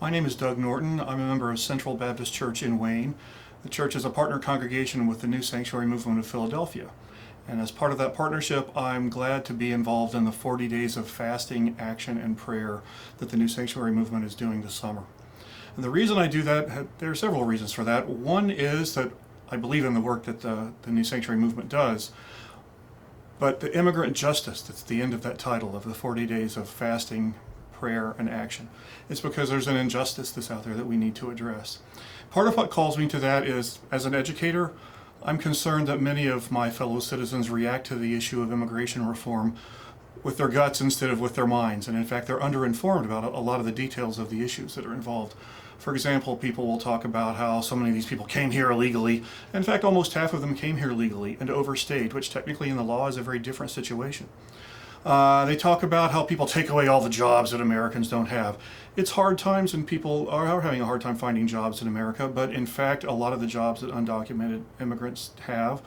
My name is Doug Norton. I'm a member of Central Baptist Church in Wayne. The church is a partner congregation with the New Sanctuary Movement of Philadelphia. And as part of that partnership, I'm glad to be involved in the 40 days of fasting, action, and prayer that the New Sanctuary Movement is doing this summer. And the reason I do that, there are several reasons for that. One is that I believe in the work that the New Sanctuary Movement does. But the immigrant justice, that's the end of that title of the 40 days of fasting, prayer, and action. It's because there's an injustice that's out there that we need to address. Part of what calls me to that is, as an educator, I'm concerned that many of my fellow citizens react to the issue of immigration reform with their guts instead of with their minds. And in fact, they're underinformed about a lot of the details of the issues that are involved. For example, people will talk about how so many of these people came here illegally. In fact, almost half of them came here legally and overstayed, which technically in the law is a very different situation. They talk about how people take away all the jobs that Americans don't have. It's hard times and people are having a hard time finding jobs in America, but in fact, a lot of the jobs that undocumented immigrants have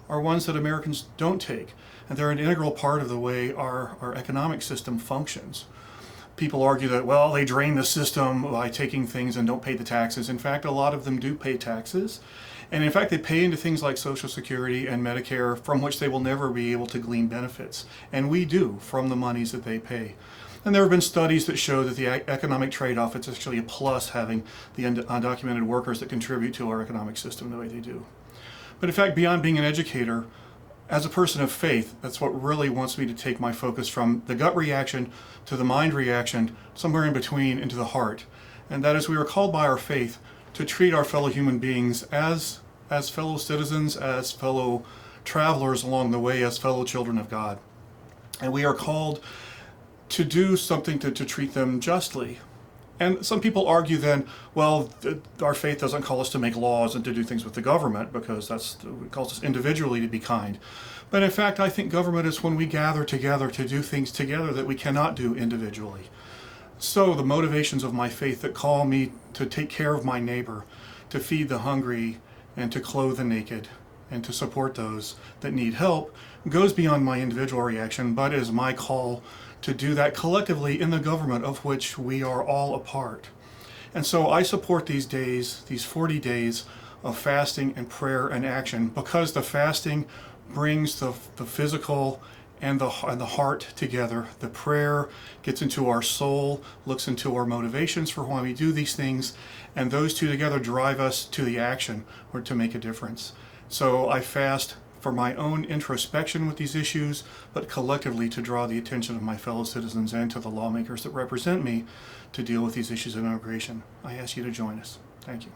are ones that Americans don't take. And they're an integral part of the way our economic system functions. People argue that, well, they drain the system by taking things and don't pay the taxes. In fact, a lot of them do pay taxes. And in fact, they pay into things like Social Security and Medicare from which they will never be able to glean benefits. And we do from the monies that they pay. And there have been studies that show that the economic trade-off, it's actually a plus having the undocumented workers that contribute to our economic system the way they do. But in fact, beyond being an educator, as a person of faith, that's what really wants me to take my focus from the gut reaction to the mind reaction, somewhere in between, into the heart. And that is, we are called by our faith to treat our fellow human beings as fellow citizens, as fellow travelers along the way, as fellow children of God. And we are called to do something to treat them justly. And some people argue then, well, our faith doesn't call us to make laws and to do things with the government because it calls us individually to be kind. But in fact, I think government is when we gather together to do things together that we cannot do individually. So the motivations of my faith that call me to take care of my neighbor, to feed the hungry, and to clothe the naked, and to support those that need help goes beyond my individual reaction, but is my call to do that collectively in the government of which we are all a part. And so I support these days, these 40 days of fasting and prayer and action, because the fasting brings the physical and the heart together. The prayer gets into our soul, looks into our motivations for why we do these things, and those two together drive us to the action or to make a difference. So I fast for my own introspection with these issues, but collectively to draw the attention of my fellow citizens and to the lawmakers that represent me to deal with these issues of immigration. I ask you to join us. Thank you.